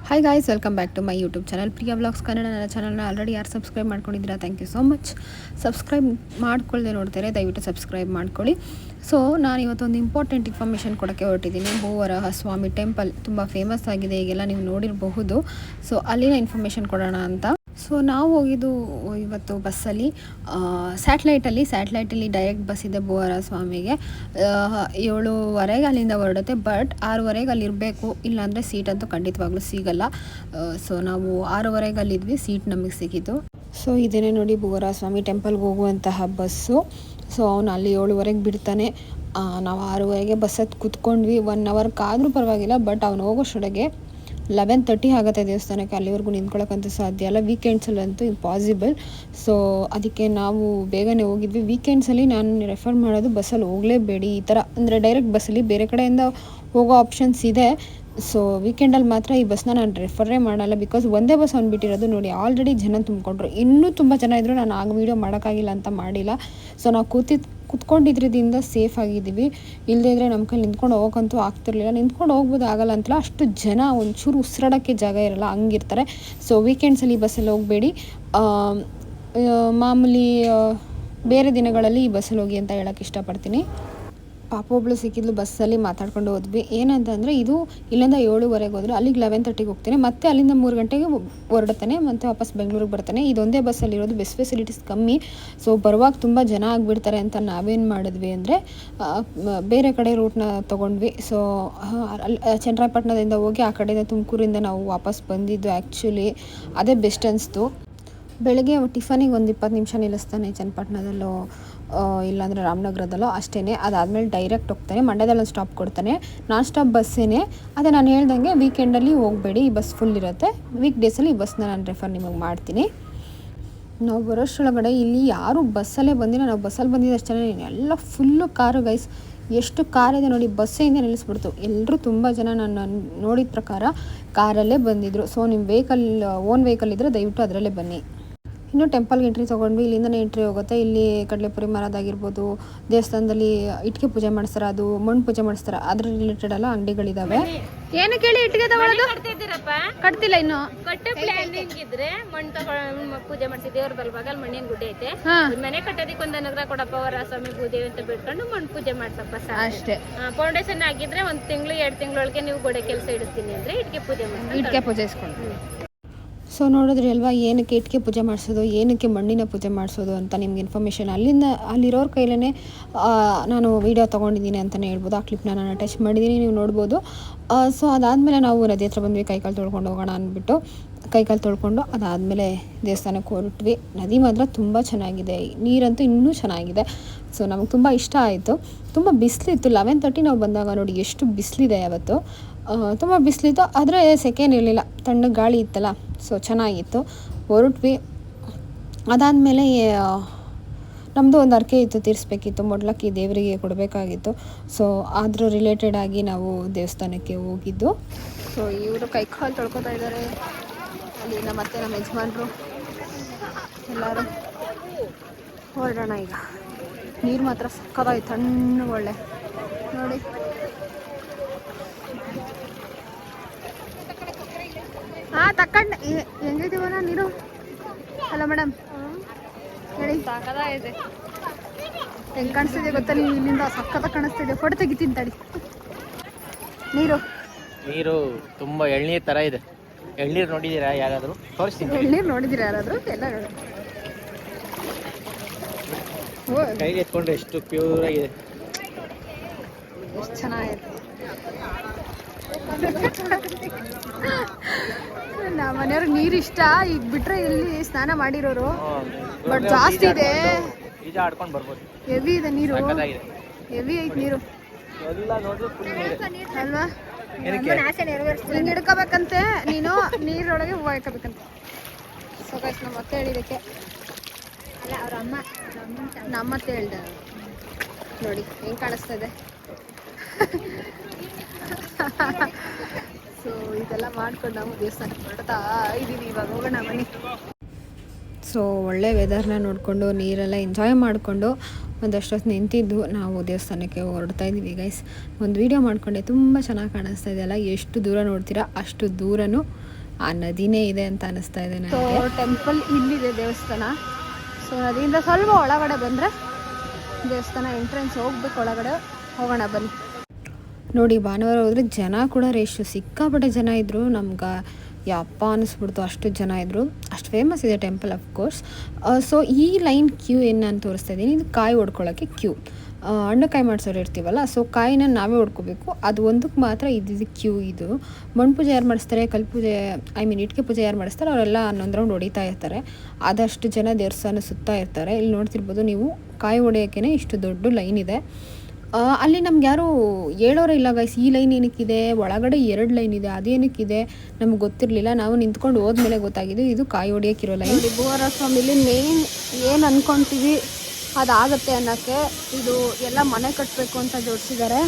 Hi guys, welcome back to my YouTube channel Priya vlogs Kannada. ನನ್ನ ಚಾನಲ್ನ already ಯಾರು subscribe ಮಾಡ್ಕೊಂಡಿದ್ದೀರಾ, thank you so much. Subscribe ಮಾಡ್ಕೊಳ್ಳದೆ ನೋಡ್ತಾರೆ, ದಯವಿಟ್ಟು ಸಬ್ಸ್ಕ್ರೈಬ್ ಮಾಡ್ಕೊಳ್ಳಿ. ಸೊ ನಾನು ಇವತ್ತೊಂದು ಇಂಪಾರ್ಟೆಂಟ್ ಇನ್ಫಾರ್ಮೇಷನ್ ಕೊಡೋಕ್ಕೆ ಹೊರಟಿದ್ದೀನಿ. ಭೂವರಾಹ ಸ್ವಾಮಿ ಟೆಂಪಲ್ ತುಂಬ ಫೇಮಸ್ ಆಗಿದೆ, ಈಗೆಲ್ಲ ನೀವು ನೋಡಿರಬಹುದು. ಸೊ ಅಲ್ಲಿನ ಇನ್ಫಾರ್ಮೇಷನ್ ಕೊಡೋಣ ಅಂತ. ಸೊ ನಾವು ಹೋಗಿದ್ದು ಇವತ್ತು ಬಸ್ಸಲ್ಲಿ, ಸ್ಯಾಟ್ಲೈಟಲ್ಲಿ ಡೈರೆಕ್ಟ್ ಬಸ್ ಇದೆ ಭೂವರಾಹ ಸ್ವಾಮಿಗೆ. 7:30 ಅಲ್ಲಿಂದ ಹೊರಡುತ್ತೆ, ಬಟ್ 6:30 ಅಲ್ಲಿ ಇರಬೇಕು, ಇಲ್ಲಾಂದರೆ ಸೀಟಂತೂ ಖಂಡಿತವಾಗ್ಲೂ ಸಿಗಲ್ಲ. ಸೊ ನಾವು 6:30 ಅಲ್ಲಿದ್ವಿ, ಸೀಟ್ ನಮಗೆ ಸಿಕ್ಕಿತು. ಸೊ ಇದೇನೇ ನೋಡಿ ಭೂವರಾಹ ಸ್ವಾಮಿ ಟೆಂಪಲ್ಗೆ ಹೋಗುವಂತಹ ಬಸ್ಸು. ಸೊ ಅವನು ಅಲ್ಲಿ 7:30 ಬಿಡ್ತಾನೆ. ನಾವು 6:30 ಬಸ್ಸಲ್ಲಿ ಕೂತ್ಕೊಂಡ್ವಿ. 1 ಅವರ್ ಕಾದರೂ ಪರವಾಗಿಲ್ಲ, ಬಟ್ ಅವ್ನು ಹೋಗೋಷ್ಟೊಳಗೆ 11:30 ಆಗುತ್ತೆ ದೇವಸ್ಥಾನಕ್ಕೆ. ಅಲ್ಲಿವರೆಗೂ ನಿಂತ್ಕೊಳ್ಳೋಕ್ಕಂತೂ ಸಾಧ್ಯ ಇಲ್ಲ, ವೀಕೆಂಡ್ಸಲ್ಲಂತೂ ಇಂಪಾಸಿಬಲ್. ಸೊ ಅದಕ್ಕೆ ನಾವು ಬೇಗನೆ ಹೋಗಿದ್ವಿ. ವೀಕೆಂಡ್ಸಲ್ಲಿ ನಾನು ರೆಫರ್ ಮಾಡೋದು ಬಸ್ಸಲ್ಲಿ ಹೋಗಲೇಬೇಡಿ, ಈ ಥರ ಅಂದರೆ ಡೈರೆಕ್ಟ್ ಬಸ್ಸಲ್ಲಿ ಬೇರೆ ಕಡೆಯಿಂದ ಹೋಗೋ ಆಪ್ಷನ್ಸ್ ಇದೆ. ಸೊ ವೀಕೆಂಡಲ್ಲಿ ಮಾತ್ರ ಈ ಬಸ್ನ ನಾನು ರೆಫರೇ ಮಾಡಲ್ಲ, ಬಿಕಾಸ್ ಒಂದೇ ಬಸ್ ಅಂದ್ಬಿಟ್ಟಿರೋದು. ನೋಡಿ ಆಲ್ರೆಡಿ ಜನ ತುಂಬಿಕೊಂಡ್ರು, ಇನ್ನೂ ತುಂಬ ಜನ ಇದ್ದರು. ನಾನು ಆಗ ವೀಡಿಯೋ ಮಾಡೋಕ್ಕಾಗಿಲ್ಲ ಅಂತ ಮಾಡಿಲ್ಲ. ಸೊ ನಾವು ಕುತ್ಕೊಂಡಿದ್ರಿಂದ ಸೇಫ್ ಆಗಿದ್ದೀವಿ. ಇಲ್ಲದಿದ್ದರೆ ನಮ್ಮ ಕೈಲಿ ನಿಂತ್ಕೊಂಡು ಹೋಗೋಕ್ಕಂತೂ ಆಗ್ತಿರ್ಲಿಲ್ಲ. ನಿಂತ್ಕೊಂಡು ಹೋಗ್ಬೋದು, ಆಗಲ್ಲ ಅಂತಲ್ಲ, ಅಷ್ಟು ಜನ ಒಂಚೂರು ಉಸಿರಾಡೋಕ್ಕೆ ಜಾಗ ಇರಲ್ಲ, ಹಂಗಿರ್ತಾರೆ. ಸೊ ವೀಕೆಂಡ್ಸಲ್ಲಿ ಈ ಬಸ್ಸಲ್ಲಿ ಹೋಗಬೇಡಿ. ಮಾಮೂಲಿ ಬೇರೆ ದಿನಗಳಲ್ಲಿ ಈ ಬಸ್ಸಲ್ಲಿ ಹೋಗಿ ಅಂತ ಹೇಳೋಕ್ಕೆ ಇಷ್ಟಪಡ್ತೀನಿ. ಪಾಪ ಒಬ್ಬಳು ಸಿಕ್ಕಿದ್ಲು, ಬಸ್ಸಲ್ಲಿ ಮಾತಾಡ್ಕೊಂಡು ಹೋದ್ವಿ. ಏನಂತಂದರೆ ಇದು ಇಲ್ಲಿಂದ 7:30 ಹೋದರೆ ಅಲ್ಲಿಗೆ 11:30 ಹೋಗ್ತಾನೆ, ಮತ್ತು ಅಲ್ಲಿಂದ 3 ಗಂಟೆಗೆ ಹೊರಡ್ತಾನೆ, ಮತ್ತು ವಾಪಸ್ ಬೆಂಗಳೂರಿಗೆ ಬರ್ತಾನೆ. ಇದೊಂದೇ ಬಸ್ಸಲ್ಲಿರೋದು, ಬಸ್ ಫೆಸಿಲಿಟೀಸ್ ಕಮ್ಮಿ. ಸೊ ಬರುವಾಗ ತುಂಬ ಜನ ಆಗಿಬಿಡ್ತಾರೆ ಅಂತ ನಾವೇನು ಮಾಡಿದ್ವಿ ಅಂದರೆ ಬೇರೆ ಕಡೆ ರೂಟ್ನ ತೊಗೊಂಡ್ವಿ. ಸೊ ಚನ್ನರಾಯಪಟ್ಟಣದಿಂದ ಹೋಗಿ ಆ ಕಡೆಯಿಂದ ತುಮಕೂರಿಂದ ನಾವು ವಾಪಸ್ ಬಂದಿದ್ದು. ಆ್ಯಕ್ಚುಲಿ ಅದೇ ಬೆಸ್ಟ್ ಅನಿಸ್ತು. ಬೆಳಗ್ಗೆ ಟಿಫನಿಗೆ ಒಂದು 20 ನಿಮಿಷ ನಿಲ್ಲಿಸ್ತಾನೆ ಚನ್ನಪಟ್ಟಣದಲ್ಲೋ, ಇಲ್ಲಾಂದರೆ ರಾಮನಗರದಲ್ಲೋ ಅಷ್ಟೇ. ಅದಾದಮೇಲೆ ಡೈರೆಕ್ಟ್ ಹೋಗ್ತಾನೆ, ಮಂಡ್ಯದಲ್ಲಿ ಸ್ಟಾಪ್ ಕೊಡ್ತಾನೆ. ನಾನ್ ಸ್ಟಾಪ್ ಬಸ್ಸೇನೆ. ಅದೇ ನಾನು ಹೇಳ್ದಂಗೆ ವೀಕೆಂಡಲ್ಲಿ ಹೋಗಬೇಡಿ, ಈ ಬಸ್ ಫುಲ್ ಇರುತ್ತೆ. ವೀಕ್ ಡೇಸಲ್ಲಿ ಈ ಬಸ್ನ ನಾನು ರೆಫರ್ ನಿಮಗೆ ಮಾಡ್ತೀನಿ. ನಾವು ಬರೋಷ್ಟೊಳಗಡೆ ಇಲ್ಲಿ ಯಾರು ಬಸ್ಸಲ್ಲೇ ಬಂದಿಲ್ಲ, ನಾವು ಬಸ್ಸಲ್ಲಿ ಬಂದಿದ್ದಷ್ಟೇ, ಎಲ್ಲ ಫುಲ್ಲು ಕಾರು ಗೈಸ್. ಎಷ್ಟು ಕಾರಿದೆ ನೋಡಿ, ಬಸ್ಸಿಂದ ನಿಲ್ಲಿಸ್ಬಿಡ್ತು. ಎಲ್ಲರೂ ತುಂಬ ಜನ ನಾನು ನೋಡಿದ ಪ್ರಕಾರ ಕಾರಲ್ಲೇ ಬಂದಿದ್ದರು. ಸೊ ನಿಮ್ಮ ಓನ್ ವೆಹಿಕಲ್ ಇದ್ದರೆ ದಯವಿಟ್ಟು ಅದರಲ್ಲೇ ಬನ್ನಿ. ಇನ್ನು ಟೆಂಪಲ್ಗೆ ಎಂಟ್ರಿ ತೊಗೊಂಡ್ವಿ, ಇಲ್ಲಿಂದನೇ ಎಂಟ್ರಿ ಹೋಗುತ್ತೆ. ಇಲ್ಲಿ ಕಡಲೆಪುರಿ ಮರದಾಗಿರ್ಬೋದು, ದೇವಸ್ಥಾನದಲ್ಲಿ ಇಟ್ಟಿಗೆ ಪೂಜೆ ಮಾಡಿಸ್ತಾರೆ, ಅದು ಮಣ್ಣು ಪೂಜೆ ಮಾಡಿಸ್ತಾರೆ, ಅದ್ರ ರಿಲೇಟೆಡ್ ಎಲ್ಲ ಅಂಗಡಿಗಳಿದಾವೆ. ಏನು ಕೇಳಿ ಇಟ್ಟಿಗೆ ತಗೊಳ್ಳೋದು ಕಟ್ತಿಲ್ಲ ಇನ್ನು. ಕಟ್ಟೆ ಪ್ಲಾನಿಂಗ್ ಇದ್ರೆ ಮಣ್ಣು ತಗೊಂಡು ಪೂಜೆ ಮಾಡಿಸಿ ದೇವ್ರ ಬಲ್ಭಾಗಲ್ಲಿ ಮಣ್ಣಿನ ಗುಡ್ಡೆ ಐತೆ, ಮನೆ ಕಟ್ಟೋದಕ್ಕೆ ಒಂದು ಅನುಗ್ರಹ ಕೊಡಪ್ಪ ವರ ಸ್ವಾಮಿ ಭೂದೇವಿ ಅಂತ ಬಿಟ್ಕೊಂಡು ಮಣ್ಣು ಪೂಜೆ ಮಾಡ್ಸಪ್ಪ ಅಷ್ಟೇ. ಫೌಂಡೇಶನ್ ಆಗಿದ್ರೆ 1 ತಿಂಗಳು 2 ತಿಂಗಳೊಳಗೆ ನೀವು ಗೋಡೆ ಕೆಲಸ ಇಡಿಸ್ತೀನಿ ಅಂದ್ರೆ ಇಟ್ಟಿಗೆ ಪೂಜೆ ಇಸ್ಕೊಂಡು. ಸೊ ನೋಡಿದ್ರಿ ಅಲ್ವಾ, ಏನಕ್ಕೆ ಇಟ್ಟಿಗೆ ಪೂಜೆ ಮಾಡಿಸೋದು, ಏನಕ್ಕೆ ಮಣ್ಣಿನ ಪೂಜೆ ಮಾಡಿಸೋದು ಅಂತ ನಿಮ್ಗೆ ಇನ್ಫಾರ್ಮೇಷನ್ ಅಲ್ಲಿರೋರ ಕೈಲೇ ನಾನು ವೀಡಿಯೋ ತೊಗೊಂಡಿದ್ದೀನಿ ಅಂತಲೇ ಹೇಳ್ಬೋದು. ಆ ಕ್ಲಿಪ್ನ ನಾನು ಅಟ್ಯಾಚ್ ಮಾಡಿದ್ದೀನಿ, ನೀವು ನೋಡ್ಬೋದು. ಸೊ ಅದಾದಮೇಲೆ ನಾವು ನದಿ ಹತ್ರ ಬಂದ್ವಿ, ಕೈಕಾಲು ತೊಳ್ಕೊಂಡು ಹೋಗೋಣ ಅಂದ್ಬಿಟ್ಟು ಕೈಕಾಲು ತೊಳ್ಕೊಂಡು ಅದಾದಮೇಲೆ ದೇವಸ್ಥಾನಕ್ಕೆ ಹೊರಟ್ವಿ. ನದಿ ಮಾತ್ರ ತುಂಬ ಚೆನ್ನಾಗಿದೆ, ನೀರಂತೂ ಇನ್ನೂ ಚೆನ್ನಾಗಿದೆ. ಸೊ ನಮಗೆ ತುಂಬ ಇಷ್ಟ ಆಯಿತು. ತುಂಬ ಬಿಸಿಲಿತ್ತು, 11:30 ನಾವು ಬಂದಾಗ. ನೋಡಿ ಎಷ್ಟು ಬಿಸಿಲಿದೆ ಅವತ್ತು, ತುಂಬ ಬಿಸಿಲಿತ್ತು. ಆದರೆ ಸೆಕೆಂಡ್ ಇರಲಿಲ್ಲ, ತಣ್ಣಗೆ ಗಾಳಿ ಇತ್ತಲ್ಲ, ಸೊ ಚೆನ್ನಾಗಿತ್ತು. ಹೊರಟ್ವಿ. ಅದಾದಮೇಲೆ ನಮ್ಮದು ಒಂದು ಅರ್ಕೆ ಇತ್ತು, ತೀರಿಸ್ಬೇಕಿತ್ತು, ಮೊಡ್ಲಕ್ಕಿ ದೇವರಿಗೆ ಕೊಡಬೇಕಾಗಿತ್ತು. ಸೊ ಅದ್ರ ರಿಲೇಟೆಡ್ ಆಗಿ ನಾವು ದೇವಸ್ಥಾನಕ್ಕೆ ಹೋಗಿದ್ದು. ಸೊ ಇವರು ಕೈಕಾಲು ತೊಳ್ಕೊತಾ ಇದ್ದಾರೆ ಅಲ್ಲಿ, ನಮ್ಮ ಯಜಮಾನರು ಎಲ್ಲರೂ. ಹೊರಡೋಣ ಈಗ. ನೀರು ಮಾತ್ರ ಸಕ್ಕತ್ತಾಗಿ ತಣ್ಣಗೆ ಒಳ್ಳೆ ನೋಡಿ. ತಕ್ಕಂಡು ಹೆಂಗಿದೀವಲ್ಲ ನೀರು. ಹಲೋ ಮೇಡಮ್, ಹೇಳಿ. ಸಾಕಾಗಿದೆ, ಹೆಂಗೆ ಕಾಣಿಸ್ತಿದೆ ಗೊತ್ತಾ ನೀವು? ಇಲ್ಲಿಂದ ಸಕ್ಕತ್ತಾಗಿ ಕಾಣಿಸ್ತಿದೆ. ಫೋಟೋ ತೆಗಿತೀನಿ ತಡಿ. ನೀರು ತುಂಬ ಎಳ್ನೀರು ಥರ ಇದೆ. ಎಳ್ನೀರು ನೋಡಿದ್ದೀರಾ ಯಾರಾದರೂ? ತೋರಿಸ್ತೀನಿ. ಎಳ್ನೀರು ನೋಡಿದ್ದೀರಾ ಯಾರಾದರೂ? ಎಲ್ಲ ಕೈಗೆ ಎತ್ಕೊಂಡ್ರೆ ಎಷ್ಟು ಪ್ಯೂರ್ ಆಗಿದೆ, ಎಷ್ಟು ಚೆನ್ನಾಗಿದೆ. ನಮ್ಮ ಮನೆಯವ್ರಿಗೆ ನೀರು ಇಷ್ಟ, ಈಗ ಬಿಟ್ರೆ ಇಲ್ಲಿ ಸ್ನಾನ ಮಾಡಿರೋರು. ಬಟ್ ಜಾಸ್ತಿ ಇದೆ, ಈಜ ಆಡ್ಕೊಂಡು ಬರ್ಬೋದು. ಹೆವಿ ಇದೆ ನೀರು, ಹೆವಿ ಐತೆ ನೀರು ಎಲ್ಲ ನೋಡಿದ್ರೆ ಫುಲ್ ನೀರು ಅಲ್ವಾ? ಹಿಂಗೆ ಹಿಡ್ಕೋಬೇಕಂತೆ ನೀನು, ನೀರೊಳಗೆ ಹೂವು ಇಡ್ಕೋಬೇಕಂತೆ. ಸೊ ಗೈಸ್ ನಮ್ಮ ಅತ್ತೆ ಹೇಳಿದಕ್ಕೆ ಅಲ್ಲ, ಅವ್ರ ಅಮ್ಮ ನಮ್ಮತ್ತೆ ಹೇಳ್ದೆ. ನೋಡಿ ಹೆಂಗೆ ಕಾಣಿಸ್ತದೆ. ಸೊ ಇದೆಲ್ಲ ಮಾಡ್ಕೊಂಡು ನಾವು ದೇವಸ್ಥಾನಕ್ಕೆ ಹೊರಡ್ತಾ ಇದ್ದೀವಿ. ಇವಾಗ ಹೋಗೋಣ ಬನ್ನಿ. ಸೊ ಒಳ್ಳೆ ವೆದರ್ನ ನೋಡಿಕೊಂಡು ನೀರೆಲ್ಲ ಎಂಜಾಯ್ ಮಾಡಿಕೊಂಡು ಒಂದಷ್ಟೊತ್ತು ನಿಂತಿದ್ದು ನಾವು ದೇವಸ್ಥಾನಕ್ಕೆ ಹೊರಡ್ತಾ ಇದ್ದೀವಿ ಗೈಸ್. ಒಂದು ವೀಡಿಯೋ ಮಾಡಿಕೊಂಡೆ, ತುಂಬ ಚೆನ್ನಾಗಿ ಕಾಣಿಸ್ತಾ ಇದೆಯಲ್ಲ. ಎಷ್ಟು ದೂರ ನೋಡ್ತೀರಾ ಅಷ್ಟು ದೂರನೂ ಆ ನದಿನೇ ಇದೆ ಅಂತ ಅನಿಸ್ತಾ ಇದೆ ನನಗೆ. ಟೆಂಪಲ್ ಇಲ್ಲಿದೆ ದೇವಸ್ಥಾನ. ಸೊ ನದಿಯಿಂದ ಸ್ವಲ್ಪ ಒಳಗಡೆ ಬಂದರೆ ದೇವಸ್ಥಾನ ಎಂಟ್ರೆನ್ಸ್ ಹೋಗ್ಬೇಕು, ಒಳಗಡೆ ಹೋಗೋಣ ಬನ್ನಿ. ನೋಡಿ ಭಾನುವಾರ ಹೋದರೆ ಜನ ಕೂಡ ರೇಷು, ಸಿಕ್ಕಾಪಟ್ಟೆ ಜನ ಇದ್ದರು. ನಮ್ಗೆ ಯಪ್ಪ ಅನ್ನಿಸ್ಬಿಡ್ತು, ಅಷ್ಟು ಜನ ಇದ್ದರು. ಅಷ್ಟು ಫೇಮಸ್ ಇದೆ ಟೆಂಪಲ್ ಅಫ್ಕೋರ್ಸ್. ಸೊ ಈ ಲೈನ್ ಕ್ಯೂ ಏನು ನಾನು ತೋರಿಸ್ತಾ ಇದ್ದೀನಿ, ಇದು ಕಾಯಿ ಹೊಡ್ಕೊಳ್ಳೋಕ್ಕೆ ಕ್ಯೂ. ಹಣ್ಣುಕಾಯಿ ಮಾಡಿಸೋರು ಇರ್ತೀವಲ್ಲ, ಸೊ ಕಾಯಿನ ನಾವೇ ಹೊಡ್ಕೋಬೇಕು. ಅದು ಒಂದಕ್ಕೆ ಮಾತ್ರ ಇದು ಕ್ಯೂ. ಇದು ಮಣ್ಣು ಪೂಜೆ ಯಾರು ಮಾಡಿಸ್ತಾರೆ, ಕಲ್ಲು ಪೂಜೆ ಇಟ್ಟಿಗೆ ಪೂಜೆ ಯಾರು ಮಾಡಿಸ್ತಾರೆ ಅವರೆಲ್ಲ 11 ರೌಂಡ್ ಹೊಡಿತಾ ಇರ್ತಾರೆ. ಆದಷ್ಟು ಜನ ದೇವಸ್ಥಾನ ಸುತ್ತಾ ಇರ್ತಾರೆ. ಇಲ್ಲಿ ನೋಡ್ತಿರ್ಬೋದು ನೀವು, ಕಾಯಿ ಹೊಡೆಯೋಕ್ಕೇ ಇಷ್ಟು ದೊಡ್ಡ ಲೈನ್ ಇದೆ. ಅಲ್ಲಿ ನಮ್ಗೆ ಯಾರು ಹೇಳೋರೇ ಇಲ್ಲ ಗೈಸ್, ಈ ಲೈನ್ ಏನಕ್ಕಿದೆ, ಒಳಗಡೆ 2 ಲೈನ್ ಇದೆ, ಅದೇನಕ್ಕಿದೆ ನಮ್ಗೆ ಗೊತ್ತಿರಲಿಲ್ಲ. ನಾವು ನಿಂತ್ಕೊಂಡು ಹೋದ್ಮೇಲೆ ಗೊತ್ತಾಗಿದೆ ಇದು ಕಾಯಿ ಹೊಡಿಯೋಕ್ಕಿರೋ ಲೈನ್. ಭೂವರ ಸ್ವಾಮಿಲಿ ಮೇನ್ ಏನು ಅಂದ್ಕೊತೀವಿ ಅದಾಗುತ್ತೆ ಅನ್ನೋಕ್ಕೆ ಇದು ಎಲ್ಲ ಮನೆ ಕಟ್ಟಬೇಕು ಅಂತ ಜೋಡಿಸಿದ್ದಾರೆ.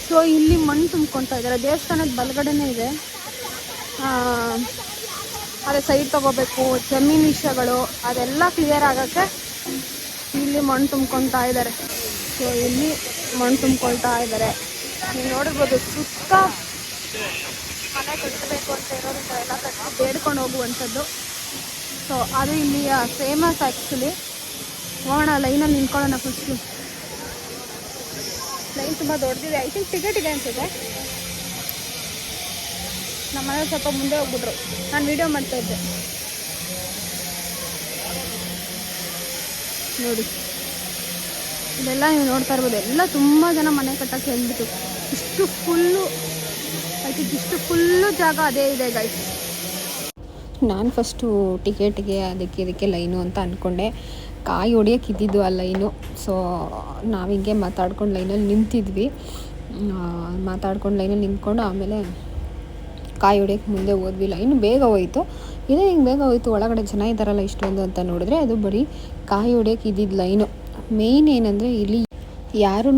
ಸೊ ಇಲ್ಲಿ ಮಣ್ಣು ತುಂಬ್ಕೊತಾ ಇದ್ದಾರೆ. ದೇವಸ್ಥಾನದ ಬಲಗಡೆನೇ ಇದೆ. ಅದೇ ಸೈಡ್ ತೊಗೋಬೇಕು, ಜಮೀನು ವಿಷಯಗಳು ಅದೆಲ್ಲ ಕ್ಲಿಯರ್ ಆಗೋಕ್ಕೆ ಇಲ್ಲಿ ಮಣ್ಣು ತುಂಬ್ಕೊತಾ ಇದ್ದಾರೆ. ಸೊ ಇಲ್ಲಿ ಮಣ್ಣು ತುಂಬ್ಕೊಳ್ತಾ ಇದ್ದಾರೆ. ನೀವು ನೋಡಿರ್ಬೋದು, ಸುತ್ತ ಮನೆ ಕಟ್ಟಬೇಕು ಅಂತ ಇರೋದ್ರಿಂದ ಎಲ್ಲ ಕಟ್ಟಿ ಬೇಡ್ಕೊಂಡು ಹೋಗುವಂಥದ್ದು. ಸೊ ಅದು ಇಲ್ಲಿಯ ಫೇಮಸ್ ಆ್ಯಕ್ಚುಲಿ. ಹೋಗೋಣ, ಲೈನಲ್ಲಿ ನಿಂತ್ಕೊಳ್ಳೋಣ. ಫಸ್ಟು ಲೈನ್ ತುಂಬ ದೊಡ್ಡದಿದೆ. ಐ ಥಿಂಕ್ ಟಿಕೆಟ್ ಇದೆ ಅನ್ಸುತ್ತೆ. ನಮ್ಮ ಮನೆ ಸ್ವಲ್ಪ ಮುಂದೆ ಹೋಗ್ಬಿಟ್ರು, ನಾನು ವೀಡಿಯೋ ಮಾಡ್ತಾಯಿದ್ದೆ ನೋಡಿ. ಇದೆಲ್ಲ ನೀವು ನೋಡ್ತಾ ಇರ್ಬೋದು, ಎಲ್ಲ ತುಂಬ ಜನ ಮನೆ ಕಟ್ಟೋಕ್ಕೆ ಅಂದ್ಬಿಟ್ಟು ಇಷ್ಟು ಫುಲ್ಲು ಜಾಗ ಅದೇ ಇದೆ ಗೈಸ್. ನಾನು ಫಸ್ಟು ಟಿಕೆಟ್ಗೆ ಅದಕ್ಕೆ ಲೈನು ಅಂತ ಅಂದ್ಕೊಂಡೆ. ಕಾಯಿ ಹೊಡಿಯೋಕೆ ಇದ್ದಿದ್ದು ಆ ಲೈನು. ಸೊ ನಾವು ಹಿಂಗೆ ಮಾತಾಡ್ಕೊಂಡು ಲೈನಲ್ಲಿ ನಿಂತಿದ್ವಿ. ನಿಂತ್ಕೊಂಡು ಆಮೇಲೆ ಕಾಯಿ ಹೊಡಿಯೋಕ್ಕೆ ಮುಂದೆ ಹೋದ್ವಿ. ಲೈನು ಬೇಗ ಹೋಯಿತು. ಇದೇ ಹಿಂಗೆ ಬೇಗ ಹೋಯಿತು, ಒಳಗಡೆ ಜನ ಇದ್ದಾರಲ್ಲ ಇಷ್ಟೊಂದು ಅಂತ ನೋಡಿದ್ರೆ ಅದು ಬರೀ ಕಾಯಿ ಹೊಡಿಯೋಕೆ ಇದ್ದಿದ್ದು ಲೈನು. ಮೇಯ್ನ್ ಏನಂದರೆ ಇಲ್ಲಿ ಯಾರೂ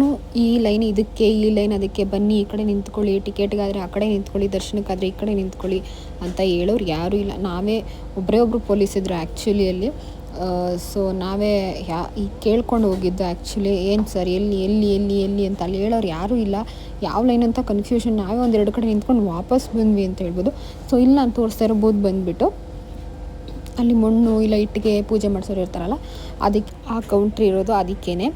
ಈ ಲೈನ್ ಇದಕ್ಕೆ, ಈ ಲೈನ್ ಅದಕ್ಕೆ, ಬನ್ನಿ ಈ ಕಡೆ ನಿಂತ್ಕೊಳ್ಳಿ, ಟಿಕೆಟ್ಗಾದರೆ ಆ ಕಡೆ ನಿಂತ್ಕೊಳ್ಳಿ, ದರ್ಶನಕ್ಕಾದರೆ ಈ ಕಡೆ ನಿಂತ್ಕೊಳ್ಳಿ ಅಂತ ಹೇಳೋರು ಯಾರೂ ಇಲ್ಲ. ನಾವೇ ಒಬ್ಬರು ಪೊಲೀಸ್ ಇದ್ದರು ಆ್ಯಕ್ಚುಲಿ ಅಲ್ಲಿ. ಸೊ ನಾವೇ ಈಗ ಕೇಳ್ಕೊಂಡು ಹೋಗಿದ್ದು ಆ್ಯಕ್ಚುಲಿ, ಏನು ಸರ್ ಎಲ್ಲಿ ಅಂತ ಅಲ್ಲಿ ಹೇಳೋರು ಯಾರೂ ಇಲ್ಲ. ಯಾವ ಲೈನ್ ಅಂತ ಕನ್ಫ್ಯೂಷನ್. ನಾವೇ 1-2 ಕಡೆ ನಿಂತ್ಕೊಂಡು ವಾಪಸ್ ಬಂದ್ವಿ ಅಂತ ಹೇಳ್ಬೋದು. ಸೊ ಇಲ್ಲಿ ನಾನು ತೋರಿಸ್ತಾ ಇರೋ ಬೋದು ಬಂದುಬಿಟ್ಟು ಅಲ್ಲಿ ಮಣ್ಣು ಇಲ್ಲ ಇಟ್ಟಿಗೆ ಪೂಜೆ ಮಾಡಿಸೋರು ಇರ್ತಾರಲ್ಲ, ಅದಕ್ಕೆ ಆ ಕೌಂಟ್ರಿ ಇರೋದು ಅದಕ್ಕೇ.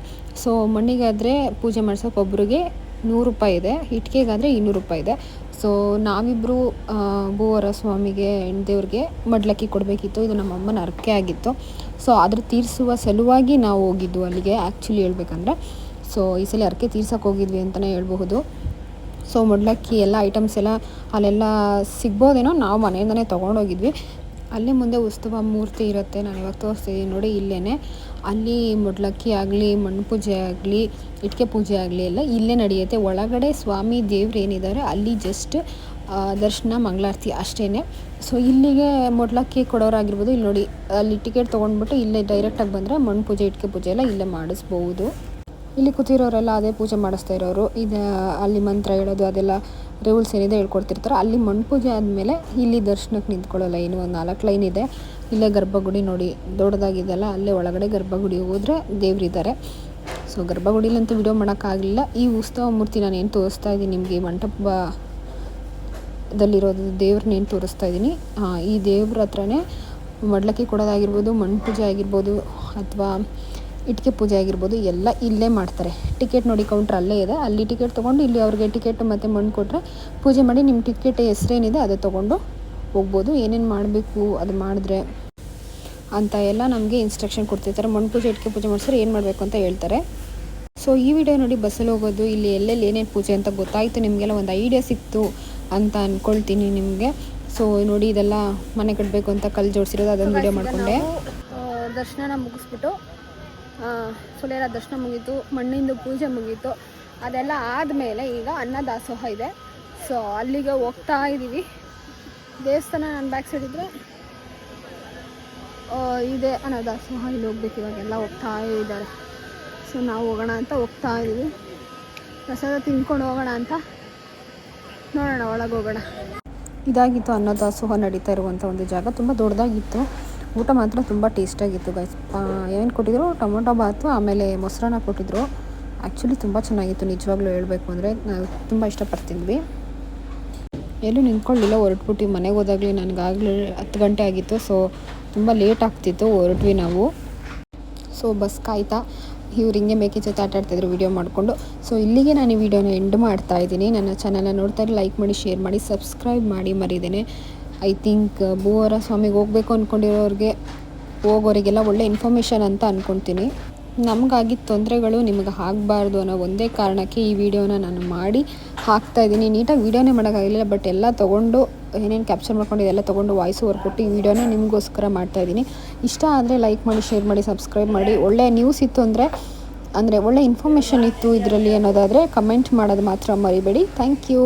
ಸೊ ಮಣ್ಣಿಗಾದರೆ ಪೂಜೆ ಮಾಡ್ಸೋಕೆ ಒಬ್ರಿಗೆ 100 ರೂಪಾಯಿ ಇದೆ, ಇಟ್ಟಿಗೆಗಾದರೆ 200 ರೂಪಾಯಿ ಇದೆ. ಸೊ ನಾವಿಬ್ಬರು ಭೂವರ ಸ್ವಾಮಿಗೆ ದೇವ್ರಿಗೆ ಮಡ್ಲಕ್ಕಿ ಕೊಡಬೇಕಿತ್ತು. ಇದು ನಮ್ಮ ಅಮ್ಮನ ಹರಕೆ ಆಗಿತ್ತು. ಸೊ ಅದ್ರ ತೀರಿಸುವ ಸಲುವಾಗಿ ನಾವು ಹೋಗಿದ್ದು ಅಲ್ಲಿಗೆ ಆ್ಯಕ್ಚುಲಿ ಹೇಳ್ಬೇಕಂದ್ರೆ. ಸೊ ಈ ಸಲ ಹರಕೆ ತೀರ್ಸೋಕೆ ಹೋಗಿದ್ವಿ ಅಂತಲೇ ಹೇಳ್ಬಹುದು. ಸೊ ಮಡ್ಲಕ್ಕಿ ಎಲ್ಲ ಐಟಮ್ಸ್ ಎಲ್ಲ ಅಲ್ಲೆಲ್ಲ ಸಿಗ್ಬೋದೇನೋ, ನಾವು ಮನೆಯಿಂದನೇ ತೊಗೊಂಡೋಗಿದ್ವಿ. ಅಲ್ಲೇ ಮುಂದೆ ಉತ್ಸವ ಮೂರ್ತಿ ಇರುತ್ತೆ, ನಾನು ಇವಾಗ ತೋರಿಸ್ತಿದ್ದೀನಿ ನೋಡಿ. ಇಲ್ಲೇ ಅಲ್ಲಿ ಮಡ್ಲಕ್ಕಿ ಆಗಲಿ, ಮಣ್ಣು ಪೂಜೆ ಆಗಲಿ, ಇಟ್ಟಿಗೆ ಪೂಜೆ ಆಗಲಿ ಎಲ್ಲ ಇಲ್ಲೇ ನಡೆಯುತ್ತೆ. ಒಳಗಡೆ ಸ್ವಾಮಿ ದೇವ್ರು ಏನಿದ್ದಾರೆ ಅಲ್ಲಿ ಜಸ್ಟ್ ದರ್ಶನ ಮಂಗಳಾರತಿ ಅಷ್ಟೇ. ಸೊ ಇಲ್ಲಿಗೆ ಮಡ್ಲಕ್ಕಿ ಕೊಡೋರಾಗಿರ್ಬೋದು. ಇಲ್ಲಿ ನೋಡಿ, ಅಲ್ಲಿ ಟಿಕೆಟ್ ತೊಗೊಂಡ್ಬಿಟ್ಟು ಇಲ್ಲೇ ಡೈರೆಕ್ಟಾಗಿ ಬಂದರೆ ಮಣ್ಣು ಪೂಜೆ ಇಟ್ಟಿಗೆ ಪೂಜೆ ಎಲ್ಲ ಇಲ್ಲೇ ಮಾಡಿಸ್ಬೋದು. ಇಲ್ಲಿ ಕೂತಿರೋರೆಲ್ಲ ಅದೇ ಪೂಜೆ ಮಾಡಿಸ್ತಾ ಇರೋರು. ಇದು ಅಲ್ಲಿ ಮಂತ್ರ ಹೇಳೋದು ಅದೆಲ್ಲ ರೂಲ್ಸ್ ಏನಿದೆ ಹೇಳ್ಕೊಡ್ತಿರ್ತಾರೆ. ಅಲ್ಲಿ ಮಣ್ಣು ಪೂಜೆ ಆದಮೇಲೆ ಇಲ್ಲಿ ದರ್ಶನಕ್ಕೆ ನಿಂತ್ಕೊಳ್ಳೋ ಲೈನು ಒಂದು 4 ಲೈನ್ ಇದೆ. ಇಲ್ಲೇ ಗರ್ಭಗುಡಿ ನೋಡಿ ದೊಡ್ಡದಾಗಿದೆಯಲ್ಲ, ಅಲ್ಲೇ ಒಳಗಡೆ ಗರ್ಭಗುಡಿ ಹೋದರೆ ದೇವರಿದ್ದಾರೆ. ಸೊ ಗರ್ಭಗುಡಿಲಂತೂ ವಿಡಿಯೋ ಮಾಡೋಕ್ಕಾಗಲಿಲ್ಲ. ಈ ಉತ್ಸವ ಮೂರ್ತಿ ನಾನು ಏನು ತೋರಿಸ್ತಾ ಇದ್ದೀನಿ ನಿಮಗೆ, ಮಂಟಪದಲ್ಲಿರೋದು ದೇವ್ರನ್ನೇನು ತೋರಿಸ್ತಾ ಇದ್ದೀನಿ. ಈ ದೇವ್ರ ಹತ್ರನೇ ಮಡ್ಲಕ್ಕಿ ಕೊಡೋದಾಗಿರ್ಬೋದು, ಮಣ್ಣು ಪೂಜೆ ಆಗಿರ್ಬೋದು, ಅಥವಾ ಇಟ್ಟಿಗೆ ಪೂಜೆ ಆಗಿರ್ಬೋದು, ಎಲ್ಲ ಇಲ್ಲೇ ಮಾಡ್ತಾರೆ. ಟಿಕೆಟ್ ನೋಡಿ ಕೌಂಟ್ರ್ ಅಲ್ಲೇ ಇದೆ. ಅಲ್ಲಿ ಟಿಕೆಟ್ ತೊಗೊಂಡು ಇಲ್ಲಿ ಅವ್ರಿಗೆ ಟಿಕೆಟ್ ಮತ್ತು ಮಣ್ಣು ಕೊಟ್ಟರೆ ಪೂಜೆ ಮಾಡಿ ನಿಮ್ಮ ಟಿಕೆಟ್ ಹೆಸರೇನಿದೆ ಅದು ತೊಗೊಂಡು ಹೋಗ್ಬೋದು. ಏನೇನು ಮಾಡಬೇಕು ಅದು ಮಾಡಿದ್ರೆ ಅಂತ ಎಲ್ಲ ನಮಗೆ ಇನ್ಸ್ಟ್ರಕ್ಷನ್ ಕೊಡ್ತಿರ್ತಾರೆ. ಮಣ್ಣು ಪೂಜೆ ಇಟ್ಟಿಗೆ ಪೂಜೆ ಮಾಡಿಸಿದ್ರೆ ಏನು ಮಾಡಬೇಕು ಅಂತ ಹೇಳ್ತಾರೆ. ಸೊ ಈ ವಿಡಿಯೋ ನೋಡಿ ಬಸ್ಸಲ್ಲಿ ಹೋಗೋದು, ಇಲ್ಲಿ ಎಲ್ಲೆಲ್ಲಿ ಏನೇನು ಪೂಜೆ ಅಂತ ಗೊತ್ತಾಯಿತು. ನಿಮಗೆಲ್ಲ ಒಂದು ಐಡಿಯಾ ಸಿಕ್ತು ಅಂತ ಅಂದ್ಕೊಳ್ತೀನಿ ನಿಮಗೆ. ಸೊ ನೋಡಿ, ಇದೆಲ್ಲ ಮನೆ ಕಟ್ಟಬೇಕು ಅಂತ ಕಲ್ಲು ಜೋಡಿಸಿರೋದು, ಅದೊಂದು ವಿಡಿಯೋ ಮಾಡಿಕೊಂಡೆ. ದರ್ಶನ ಮುಗಿಸ್ಬಿಟ್ಟು ಸೊಳ್ಳೆರ ದರ್ಶನ ಮುಗೀತು, ಮಣ್ಣಿಂದು ಪೂಜೆ ಮುಗೀತು. ಅದೆಲ್ಲ ಆದಮೇಲೆ ಈಗ ಅನ್ನದಾಸೋಹ ಇದೆ. ಸೊ ಅಲ್ಲಿಗೆ ಹೋಗ್ತಾ ಇದ್ದೀವಿ. ದೇವಸ್ಥಾನ ನನ್ನ ಬ್ಯಾಕ್ ಸೈಡ್ ಇದ್ದರೆ ಇದೆ ಅನ್ನದಾಸೋಹ. ಇಲ್ಲಿ ಹೋಗ್ಬೇಕು, ಇವಾಗೆಲ್ಲ ಹೋಗ್ತಾ ಇದ್ದಾರೆ. ಸೊ ನಾವು ಹೋಗೋಣ ಅಂತ ಹೋಗ್ತಾ ಇದ್ದೀವಿ. ಪ್ರಸಾದ ತಿಂದ್ಕೊಂಡು ಹೋಗೋಣ ಅಂತ ನೋಡೋಣ, ಒಳಗೆ ಹೋಗೋಣ. ಇದಾಗಿತ್ತು ಅನ್ನದಾಸೋಹ ನಡೀತಾ ಇರುವಂಥ ಒಂದು ಜಾಗ. ತುಂಬ ದೊಡ್ಡದಾಗಿತ್ತು. ಊಟ ಮಾತ್ರ ತುಂಬ ಟೇಸ್ಟಾಗಿತ್ತು ಗೈಸ್. ಏನು ಕೊಟ್ಟಿದ್ರು, ಟೊಮೊಟೊ ಬಾತು, ಆಮೇಲೆ ಮೊಸರನ್ನ ಕೊಟ್ಟಿದ್ರು. ಆ್ಯಕ್ಚುಲಿ ತುಂಬ ಚೆನ್ನಾಗಿತ್ತು ನಿಜವಾಗ್ಲೂ ಹೇಳಬೇಕು ಅಂದರೆ. ನಾವು ತುಂಬ ಇಷ್ಟಪಡ್ತಿದ್ವಿ. ಎಲ್ಲೂ ನಿಂತ್ಕೊಳ್ಳಿಲ್ಲ, ಹೊರಟ್ಬಿಟ್ಟು ಮನೆಗೆ ಹೋದಾಗಲೇ ನನಗಾಗಲೇ 10 ಗಂಟೆ ಆಗಿತ್ತು. ಸೊ ತುಂಬ ಲೇಟ್ ಆಗ್ತಿತ್ತು, ಹೊರಟ್ವಿ ನಾವು. ಸೊ ಬಸ್ ಕಾಯ್ತಾ ಇವ್ರು ಹಿಂಗೆ ಮೇಕೆ ಜೊತೆ ಆಟಾಡ್ತಿದ್ರು ವೀಡಿಯೋ ಮಾಡಿಕೊಂಡು. ಸೊ ಇಲ್ಲಿಗೆ ನಾನು ಈ ವಿಡಿಯೋನ ಎಂಡ್ ಮಾಡ್ತಾ ಇದ್ದೀನಿ. ನನ್ನ ಚಾನಲ್ನ ನೋಡ್ತಾರೆ, ಲೈಕ್ ಮಾಡಿ, ಶೇರ್ ಮಾಡಿ, ಸಬ್ಸ್ಕ್ರೈಬ್ ಮಾಡಿ ಮರಿದೇನೆ. ಐ ಥಿಂಕ್ ಭೂವರ ಸ್ವಾಮಿಗೆ ಹೋಗಬೇಕು ಅಂದ್ಕೊಂಡಿರೋರಿಗೆ, ಹೋಗೋರಿಗೆಲ್ಲ ಒಳ್ಳೆ ಇನ್ಫಾರ್ಮೇಷನ್ ಅಂತ ಅಂದ್ಕೊತೀನಿ. ನಮಗಾಗಿದ್ದ ತೊಂದರೆಗಳು ನಿಮಗೆ ಆಗಬಾರ್ದು ಅನ್ನೋ ಒಂದೇ ಕಾರಣಕ್ಕೆ ಈ ವಿಡಿಯೋನ ನಾನು ಮಾಡಿ ಹಾಕ್ತಾಯಿದ್ದೀನಿ. ನೀಟಾಗಿ ವೀಡಿಯೋನೇ ಮಾಡೋಕ್ಕಾಗಲಿಲ್ಲ, ಬಟ್ ಎಲ್ಲ ತೊಗೊಂಡು ಏನೇನು ಕ್ಯಾಪ್ಚರ್ ಮಾಡ್ಕೊಂಡು ಇದೆಲ್ಲ ತೊಗೊಂಡು ವಾಯ್ಸ್ ಓವರ್ ಕೊಟ್ಟು ಈ ವಿಡಿಯೋನ ನಿಮಗೋಸ್ಕರ ಮಾಡ್ತಾಯಿದ್ದೀನಿ. ಇಷ್ಟ ಆದರೆ ಲೈಕ್ ಮಾಡಿ, ಶೇರ್ ಮಾಡಿ, ಸಬ್ಸ್ಕ್ರೈಬ್ ಮಾಡಿ. ಒಳ್ಳೆ ನ್ಯೂಸ್ ಇತ್ತು ಅಂದರೆ ಒಳ್ಳೆ ಇನ್ಫಾರ್ಮೇಷನ್ ಇತ್ತು ಇದರಲ್ಲಿ ಅನ್ನೋದಾದರೆ ಕಮೆಂಟ್ ಮಾಡೋದು ಮಾತ್ರ ಮರಿಬೇಡಿ. Thank you.